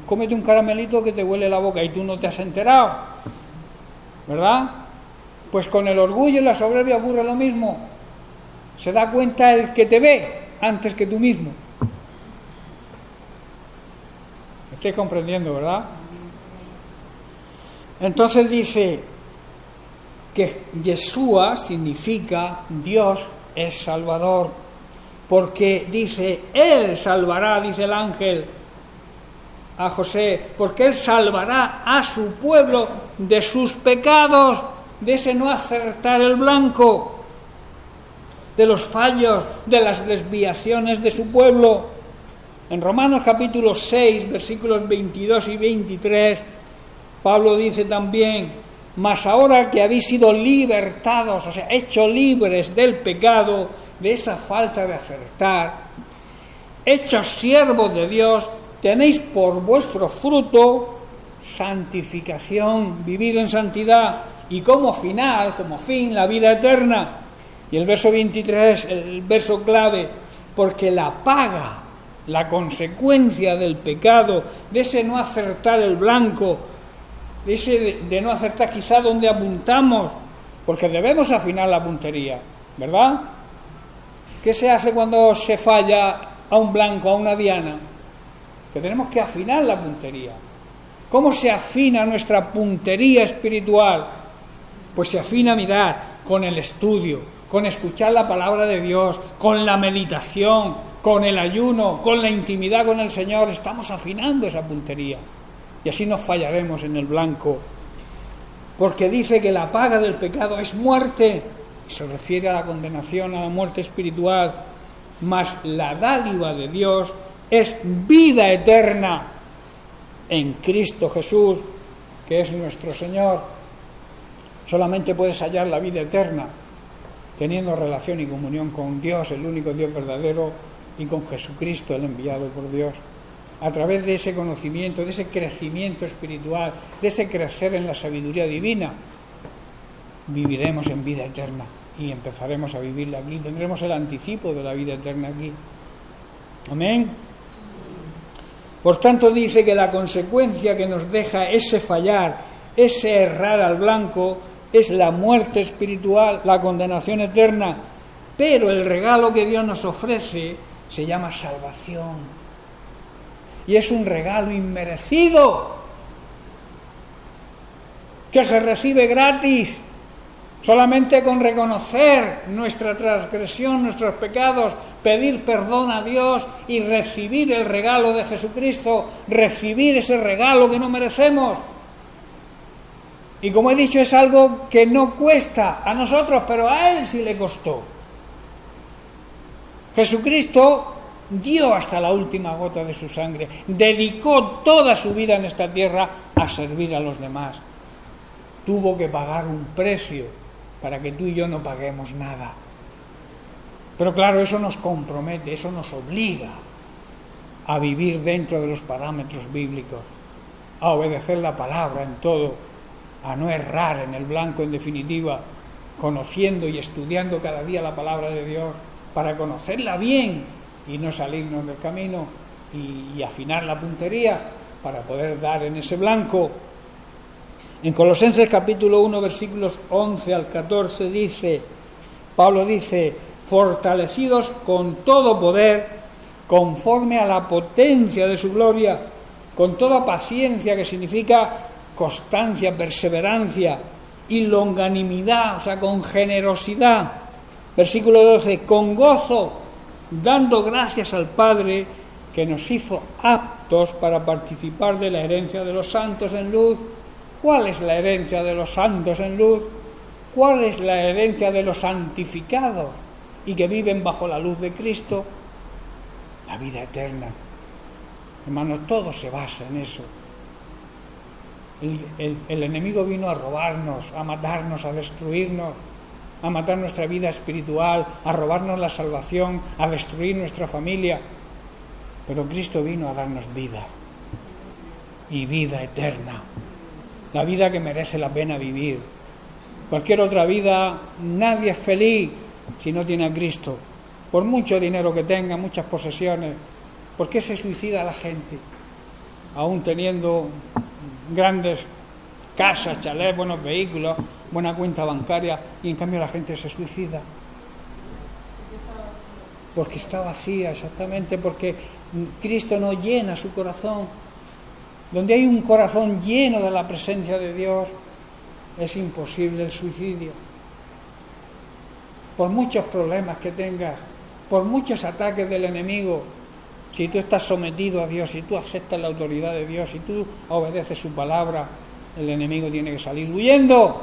cómete un caramelito que te huele la boca, y tú no te has enterado? ¿Verdad? Pues con el orgullo y la soberbia ocurre lo mismo. Se da cuenta el que te ve antes que tú mismo. Estoy comprendiendo, ¿verdad? Entonces dice que Yeshua significa Dios es Salvador, porque dice: Él salvará, dice el ángel a José, porque Él salvará a su pueblo de sus pecados, de ese no acertar el blanco, de los fallos, de las desviaciones de su pueblo. En Romanos capítulo 6, versículos 22 y 23, Pablo dice también: mas ahora que habéis sido libertados, o sea, hechos libres del pecado, de esa falta de acertar, hechos siervos de Dios, tenéis por vuestro fruto santificación, vivir en santidad, y como final, como fin, la vida eterna. Y el verso 23, el verso clave: porque la paga, la consecuencia del pecado, de ese no acertar el blanco, de ese de no acertar quizá donde apuntamos, porque debemos afinar la puntería, ¿verdad? ¿Qué se hace cuando se falla a un blanco, a una diana? Que tenemos que afinar la puntería. ¿Cómo se afina nuestra puntería espiritual? Pues se afina, mirad, con el estudio, con escuchar la palabra de Dios, con la meditación, con el ayuno, con la intimidad con el Señor. Estamos afinando esa puntería y así no fallaremos en el blanco, porque dice que la paga del pecado es muerte, y se refiere a la condenación, a la muerte espiritual, mas la dádiva de Dios es vida eterna en Cristo Jesús, que es nuestro Señor. Solamente puedes hallar la vida eterna teniendo relación y comunión con Dios, el único Dios verdadero, y con Jesucristo, el enviado por Dios. A través de ese conocimiento, de ese crecimiento espiritual, de ese crecer en la sabiduría divina, viviremos en vida eterna y empezaremos a vivirla aquí. Tendremos el anticipo de la vida eterna aquí. Amén. Por tanto, dice que la consecuencia que nos deja ese fallar, ese errar al blanco, es la muerte espiritual, la condenación eterna. Pero el regalo que Dios nos ofrece se llama salvación. Y es un regalo inmerecido, que se recibe gratis, solamente con reconocer nuestra transgresión, nuestros pecados, pedir perdón a Dios y recibir el regalo de Jesucristo, recibir ese regalo que no merecemos. Y como he dicho, es algo que no cuesta a nosotros, pero a Él sí le costó. Jesucristo dio hasta la última gota de su sangre, dedicó toda su vida en esta tierra a servir a los demás. Tuvo que pagar un precio para que tú y yo no paguemos nada. Pero claro, eso nos compromete, eso nos obliga a vivir dentro de los parámetros bíblicos, a obedecer la palabra en todo, a no errar en el blanco, en definitiva, conociendo y estudiando cada día la palabra de Dios para conocerla bien y no salirnos del camino y afinar la puntería para poder dar en ese blanco. En Colosenses capítulo 1, versículos 11 al 14 dice, Pablo dice, fortalecidos con todo poder, conforme a la potencia de su gloria, con toda paciencia, que significa constancia, perseverancia y longanimidad, o sea, con generosidad. Versículo 12, con gozo, dando gracias al Padre, que nos hizo aptos para participar de la herencia de los santos en luz. ¿Cuál es la herencia de los santos en luz? ¿Cuál es la herencia de los santificados y que viven bajo la luz de Cristo? La vida eterna. Hermanos, todo se basa en eso. El enemigo vino a robarnos, a matarnos, a destruirnos, a matar nuestra vida espiritual, a robarnos la salvación, a destruir nuestra familia. Pero Cristo vino a darnos vida, y vida eterna, la vida que merece la pena vivir. Cualquier otra vida, nadie es feliz si no tiene a Cristo. Por mucho dinero que tenga, muchas posesiones, ¿por qué se suicida la gente? Aún teniendo grandes casas, chalés, buenos vehículos, buena cuenta bancaria, y en cambio la gente se suicida. Porque está vacía, exactamente, porque Cristo no llena su corazón. Donde hay un corazón lleno de la presencia de Dios, es imposible el suicidio. Por muchos problemas que tengas, por muchos ataques del enemigo, si tú estás sometido a Dios, si tú aceptas la autoridad de Dios, si tú obedeces su palabra, el enemigo tiene que salir huyendo.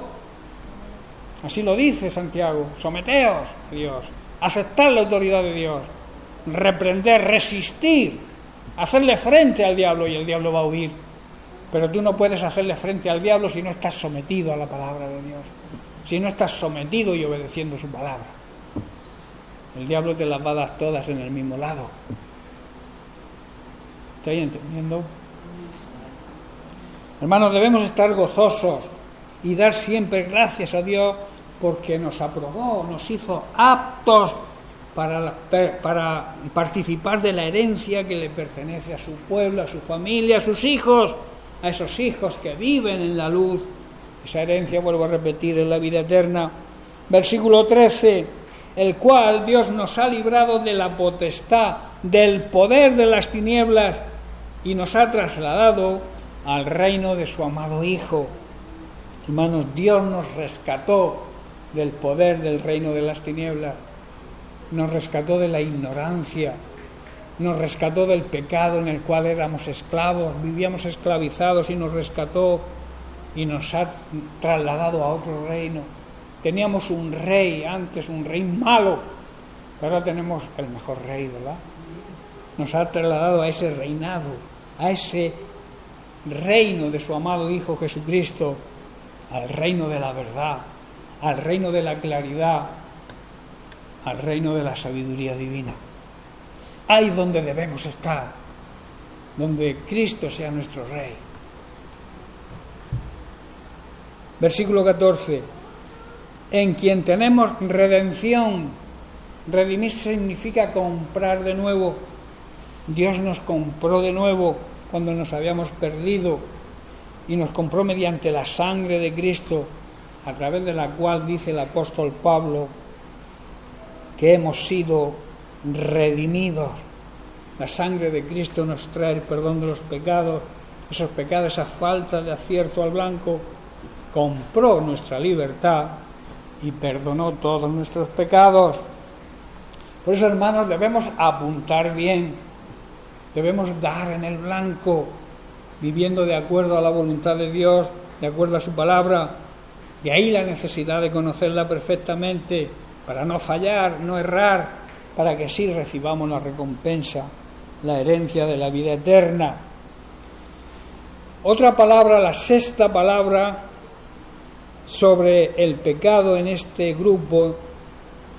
Así lo dice Santiago, someteos a Dios, aceptar la autoridad de Dios, reprender, resistir, hacerle frente al diablo, y el diablo va a huir. Pero tú no puedes hacerle frente al diablo si no estás sometido a la palabra de Dios, si no estás sometido y obedeciendo su palabra. El diablo te las va a dar todas en el mismo lado. ¿Estáis entendiendo? Hermanos, debemos estar gozosos y dar siempre gracias a Dios porque nos aprobó, nos hizo aptos para participar de la herencia que le pertenece a su pueblo, a su familia, a sus hijos, a esos hijos que viven en la luz. Esa herencia, vuelvo a repetir, es la vida eterna. Versículo 13, el cual Dios nos ha librado de la potestad, del poder de las tinieblas, y nos ha trasladado al reino de su amado Hijo. Hermanos, Dios nos rescató del poder del reino de las tinieblas, nos rescató de la ignorancia, nos rescató del pecado en el cual éramos esclavos, vivíamos esclavizados, y nos rescató y nos ha trasladado a otro reino. Teníamos un rey antes, un rey malo, pero ahora tenemos el mejor rey, ¿verdad? Nos ha trasladado a ese reinado, a ese reino de su amado Hijo Jesucristo, al reino de la verdad, al reino de la claridad, al reino de la sabiduría divina. Ahí donde debemos estar, donde Cristo sea nuestro Rey. Versículo 14. En quien tenemos redención. Redimir significa comprar de nuevo. Dios nos compró de nuevo cuando nos habíamos perdido y nos compró mediante la sangre de Cristo, a través de la cual dice el apóstol Pablo que hemos sido redimidos. La sangre de Cristo nos trae el perdón de los pecados, esos pecados, esa falta de acierto al blanco, compró nuestra libertad y perdonó todos nuestros pecados. Por eso, hermanos, debemos apuntar bien, debemos dar en el blanco, viviendo de acuerdo a la voluntad de Dios, de acuerdo a su palabra. De ahí la necesidad de conocerla perfectamente, para no fallar, no errar, para que así recibamos la recompensa, la herencia de la vida eterna. Otra palabra, la sexta palabra sobre el pecado en este grupo,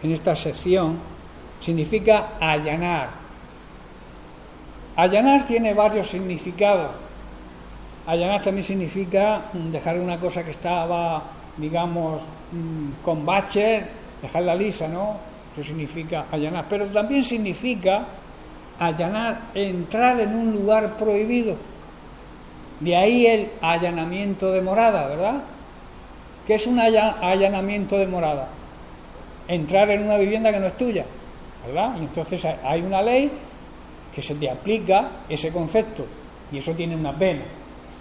en esta sección, significa allanar. Allanar tiene varios significados. Allanar también significa dejar una cosa que estaba, digamos, con baches, dejarla lisa, ¿no? Eso significa allanar. Pero también significa allanar, entrar en un lugar prohibido. De ahí el allanamiento de morada, ¿verdad? ¿Qué es un allanamiento de morada? Entrar en una vivienda que no es tuya, ¿verdad? Y entonces hay una ley que se te aplica ese concepto y eso tiene una pena.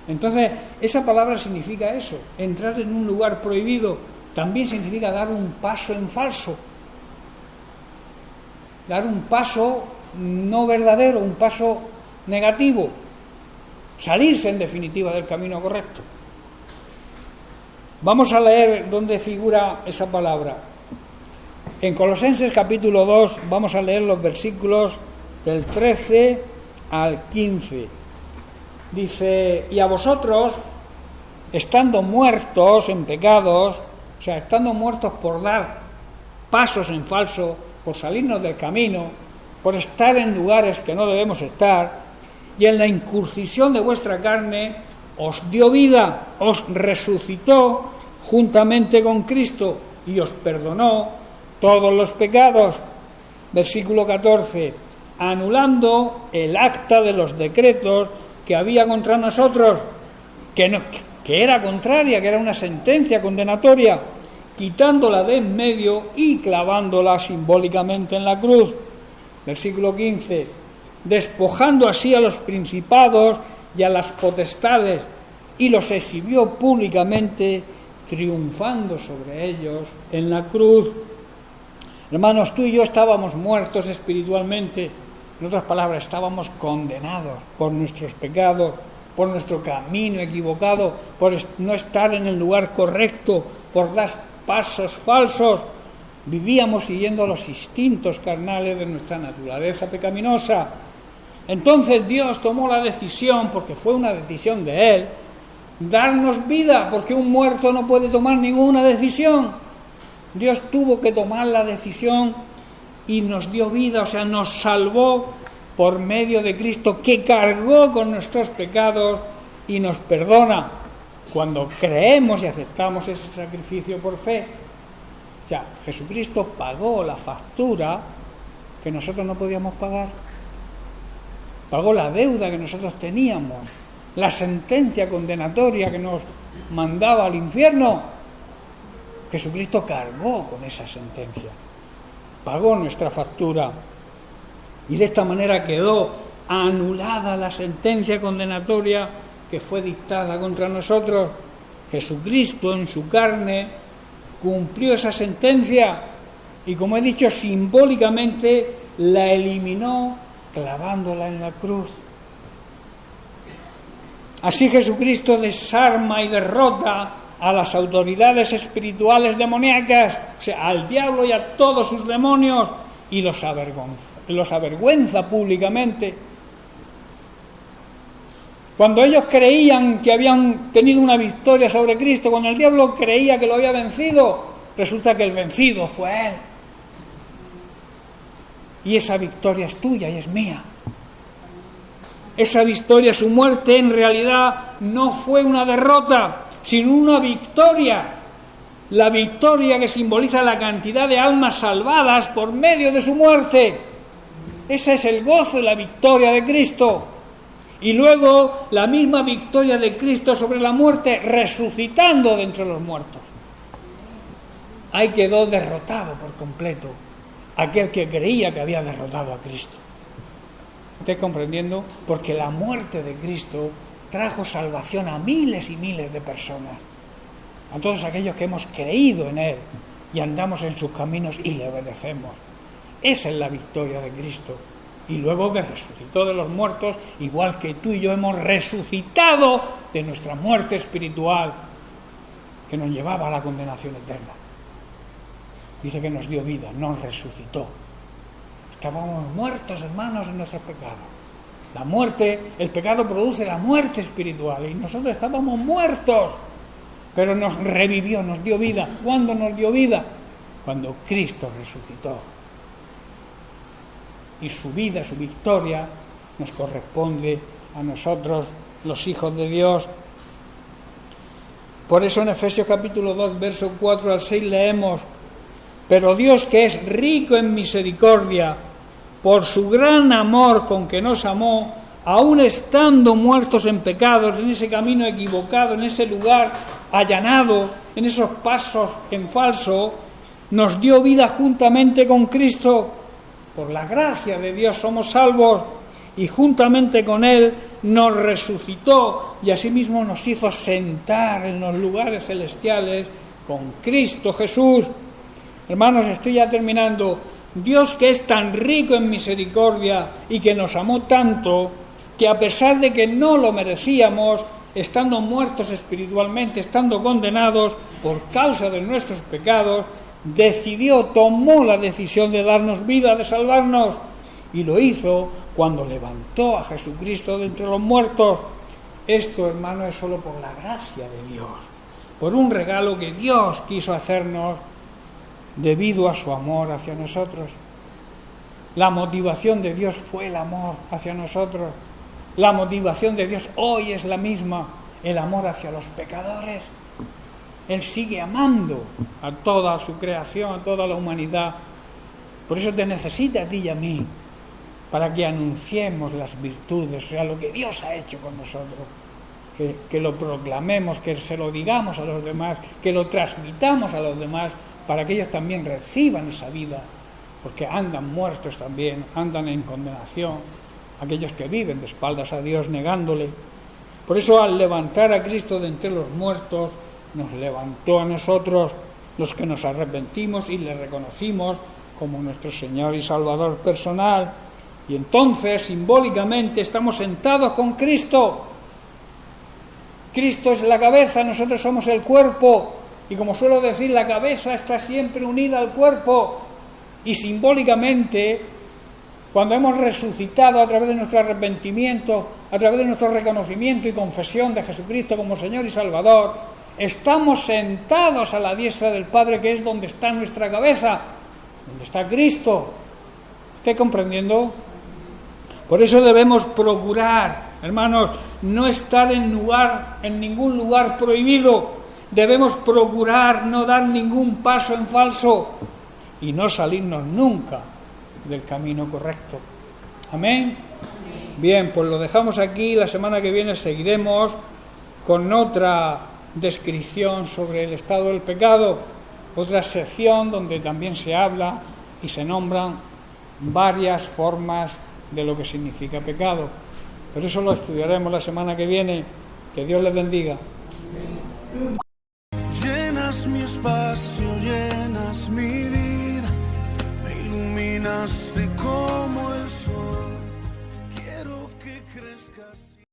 Entonces, esa palabra significa eso, entrar en un lugar prohibido. También significa dar un paso en falso, dar un paso no verdadero, un paso negativo, salirse en definitiva del camino correcto. Vamos a leer dónde figura esa palabra. En Colosenses capítulo 2 vamos a leer los versículos del 13 al 15. Dice: y a vosotros, estando muertos en pecados, o sea, estando muertos por dar pasos en falso, por salirnos del camino, por estar en lugares que no debemos estar, y en la incursión de vuestra carne os dio vida, os resucitó juntamente con Cristo y os perdonó todos los pecados. Versículo 14: anulando el acta de los decretos que había contra nosotros, que era contraria, que era una sentencia condenatoria, quitándola de en medio y clavándola simbólicamente en la cruz. Versículo 15: despojando así a los principados y a las potestades, y los exhibió públicamente, triunfando sobre ellos en la cruz. Hermanos, tú y yo estábamos muertos espiritualmente. En otras palabras, estábamos condenados por nuestros pecados, por nuestro camino equivocado, por no estar en el lugar correcto, por dar pasos falsos. Vivíamos siguiendo los instintos carnales de nuestra naturaleza pecaminosa. Entonces Dios tomó la decisión, porque fue una decisión de Él, darnos vida, porque un muerto no puede tomar ninguna decisión. Dios tuvo que tomar la decisión y nos dio vida, o sea, nos salvó por medio de Cristo, que cargó con nuestros pecados y nos perdona cuando creemos y aceptamos ese sacrificio por fe. O sea, Jesucristo pagó la factura que nosotros no podíamos pagar, pagó la deuda que nosotros teníamos, la sentencia condenatoria que nos mandaba al infierno. Jesucristo cargó con esa sentencia, pagó nuestra factura, y de esta manera quedó anulada la sentencia condenatoria que fue dictada contra nosotros. Jesucristo en su carne cumplió esa sentencia y, como he dicho, simbólicamente la eliminó clavándola en la cruz. Así Jesucristo desarma y derrota a las autoridades espirituales demoníacas, o sea, al diablo y a todos sus demonios, y los avergüenza públicamente. Cuando ellos creían que habían tenido una victoria sobre Cristo, cuando el diablo creía que lo había vencido, resulta que el vencido fue Él. Y esa victoria es tuya y es mía. Esa victoria, su muerte, en realidad no fue una derrota, sino una victoria. La victoria que simboliza la cantidad de almas salvadas por medio de su muerte. Ese es el gozo de la victoria de Cristo. Y luego la misma victoria de Cristo sobre la muerte, resucitando de entre los muertos. Ahí quedó derrotado por completo aquel que creía que había derrotado a Cristo. ¿Estáis comprendiendo? Porque la muerte de Cristo trajo salvación a miles y miles de personas. A todos aquellos que hemos creído en Él y andamos en sus caminos y le obedecemos. Esa es la victoria de Cristo. Y luego que resucitó de los muertos, igual que tú y yo hemos resucitado de nuestra muerte espiritual, que nos llevaba a la condenación eterna. Dice que nos dio vida, nos resucitó. Estábamos muertos, hermanos, en nuestros pecados. La muerte, el pecado produce la muerte espiritual, y nosotros estábamos muertos, pero nos revivió, nos dio vida. ¿Cuándo nos dio vida? Cuando Cristo resucitó. Y su vida, su victoria, nos corresponde a nosotros, los hijos de Dios. Por eso en Efesios capítulo 2, verso 4 al 6 leemos: pero Dios, que es rico en misericordia, por su gran amor con que nos amó, aun estando muertos en pecados, en ese camino equivocado, en ese lugar allanado, en esos pasos en falso, nos dio vida juntamente con Cristo. Por la gracia de Dios somos salvos, y juntamente con Él nos resucitó y asimismo nos hizo sentar en los lugares celestiales con Cristo Jesús. Hermanos, estoy ya terminando. Dios, que es tan rico en misericordia y que nos amó tanto, que a pesar de que no lo merecíamos, estando muertos espiritualmente, estando condenados por causa de nuestros pecados, tomó la decisión de darnos vida, de salvarnos, y lo hizo cuando levantó a Jesucristo de entre los muertos. Esto, hermano, es solo por la gracia de Dios, por un regalo que Dios quiso hacernos debido a su amor hacia nosotros. La motivación de Dios fue el amor hacia nosotros. La motivación de Dios hoy es la misma, el amor hacia los pecadores. Él sigue amando a toda su creación, a toda la humanidad. Por eso te necesita a ti y a mí, para que anunciemos las virtudes, o sea, lo que Dios ha hecho con nosotros. Que lo proclamemos, que se lo digamos a los demás, que lo transmitamos a los demás, para que ellos también reciban esa vida, porque andan muertos también, andan en condenación, aquellos que viven de espaldas a Dios negándole. Por eso, al levantar a Cristo de entre los muertos, nos levantó a nosotros, los que nos arrepentimos y le reconocimos como nuestro Señor y Salvador personal. Y entonces, simbólicamente, estamos sentados con Cristo. Cristo es la cabeza, nosotros somos el cuerpo. Y como suelo decir, la cabeza está siempre unida al cuerpo. Y simbólicamente, cuando hemos resucitado a través de nuestro arrepentimiento, a través de nuestro reconocimiento y confesión de Jesucristo como Señor y Salvador, estamos sentados a la diestra del Padre, que es donde está nuestra cabeza, donde está Cristo. ¿Estáis comprendiendo? Por eso debemos procurar, hermanos, no estar en ningún lugar prohibido. Debemos procurar no dar ningún paso en falso y no salirnos nunca del camino correcto. Amén. Bien, pues lo dejamos aquí. La semana que viene seguiremos con otra descripción sobre el estado del pecado, otra sección donde también se habla y se nombran varias formas de lo que significa pecado. Pero eso lo estudiaremos la semana que viene. Que Dios les bendiga. Llenas mi espacio, llenas mi vida, me iluminaste como el sol, quiero que crezcas.